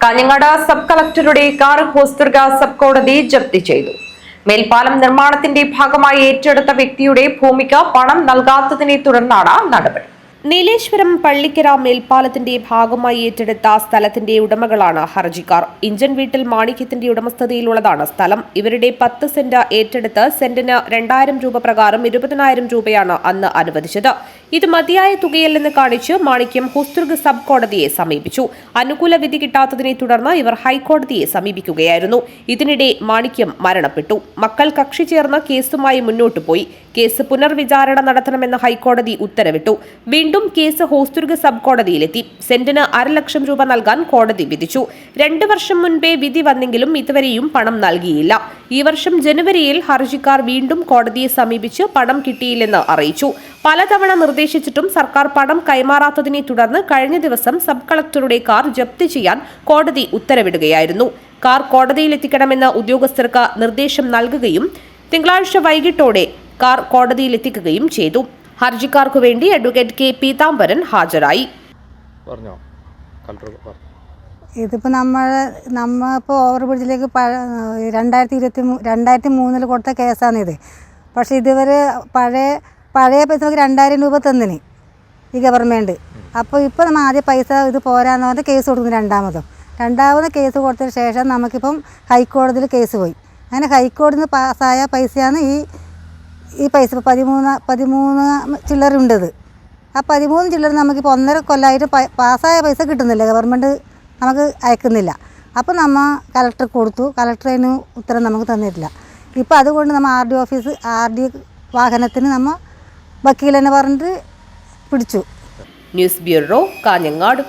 Kanhangad sub കളക്ടറുടെ car Hosdurg sub കോടതി ജപ്തി ചെയ്തു. മേൽപ്പാലം നിർമ്മാണത്തിന്റെ ഭാഗമായി ഏറ്റെടുത്ത വ്യക്തിയുടെ ഭൂമിക്ക് പണം നൽകാത്തതിനെ തുടർന്നാണ് നടപടി. നീലേശ്വരം പള്ളിക്കര മേൽപ്പാലത്തിന്റെ ഭാഗമായി ഏറ്റെടുത്ത സ്ഥലത്തിന്റെ ഉടമകളാണ് ഹർജിക്കാർ. ഇഞ്ചൻ വീട്ടിൽ മാണിക്യത്തിന്റെ ഉടമസ്ഥതയിലുള്ളതാണ് സ്ഥലം. ഇവരുടെ 10 സെന്റ് ഏറ്റെടുത്ത് സെന്റിന് 2000 രൂപ പ്രകാരം 20,000 രൂപയാണ് അന്ന് അനുവദിച്ചത്. ഇത് മതിയായ തുകയല്ലെന്ന് കാണിച്ച് മാണിക്യം ഹോസ്ദുർഗ് സബ് കോടതിയെ സമീപിച്ചു. അനുകൂല വിധി കിട്ടാത്തതിനെ തുടർന്ന് ഇവർ ഹൈക്കോടതിയെ സമീപിക്കുകയായിരുന്നു. ഇതിനിടെ മാണിക്യം മരണപ്പെട്ടു. മക്കൾ കക്ഷി ചേർന്ന് കേസുമായി മുന്നോട്ടു പോയി. കേസ് പുനർവിചാരണ നടത്തണമെന്ന് ഹൈക്കോടതി ഉത്തരവിട്ടു. വീണ്ടും കേസ് ഹോസ്ദുർഗ് സബ് കോടതിയിലെത്തി. സെന്റിന് 1,00,000 രൂപ നൽകാൻ കോടതി വിധിച്ചു. 2 വർഷം മുൻപേ വിധി വന്നെങ്കിലും ഇതുവരെയും പണം നൽകിയില്ല. ഈ വർഷം ജനുവരിയിൽ ഹർജിക്കാർ വീണ്ടും കോടതിയെ സമീപിച്ച് പണം കിട്ടിയില്ലെന്ന് അറിയിച്ചു. പലതവണ നിർദ്ദേശിച്ചിട്ടും സർക്കാർ പണം കൈമാറാത്തതിനെ തുടർന്ന് കഴിഞ്ഞ ദിവസം സബ് കളക്ടറുടെ കാർ ജപ്തി ചെയ്യാൻ കോടതി ഉത്തരവിടുകയായിരുന്നു. കാർ കോടതിയിലെത്തിക്കണമെന്ന് ഉദ്യോഗസ്ഥർക്ക് നിർദ്ദേശം നൽകുകയും തിങ്കളാഴ്ച വൈകിട്ടോടെ കാർ കോടതിയിലെത്തിക്കുകയും ചെയ്തു. ഹർജിക്കാർക്കു വേണ്ടി അഡ്വക്കേറ്റ് കെ പീതാംബരൻ ഹാജരായി. ഇതിപ്പോൾ നമ്മളിപ്പോൾ ഓവർബ്രിഡ്ജിലേക്ക് 2023 കൊടുത്ത കേസാണിത്. പക്ഷേ ഇതുവരെ പഴയ പൈസ 2,000 രൂപ തന്നിന് ഈ ഗവൺമെൻറ്. അപ്പോൾ ഇപ്പോൾ നമ്മൾ ആദ്യം പൈസ ഇത് പോരാന്ന് പറഞ്ഞ് കേസ് കൊടുക്കുന്നു. രണ്ടാമത് കേസ് കൊടുത്തതിന് ശേഷം നമുക്കിപ്പം ഹൈക്കോടതിയിൽ കേസ് പോയി. അങ്ങനെ ഹൈക്കോടതിയിൽ നിന്ന് പാസ്സായ പൈസയാണ് ഈ പൈസ 13 ചില്ലറുണ്ടത്. ആ 13 ചില്ലർ നമുക്കിപ്പോൾ 1.5 കൊല്ലമായിട്ട് പാസ്സായ പൈസ കിട്ടുന്നില്ല, ഗവൺമെൻറ് നമുക്ക് അയക്കുന്നില്ല. അപ്പോൾ നമ്മൾ കളക്ടർ കൊടുത്തു, കളക്ടർ അതിന് ഉത്തരം നമുക്ക് തന്നിട്ടില്ല. ഇപ്പോൾ അതുകൊണ്ട് നമ്മൾ RD വാഹനത്തിന് നമ്മൾ വക്കീലെന്ന് പറഞ്ഞിട്ട് പിടിച്ചു. News bureau, Kanhangad.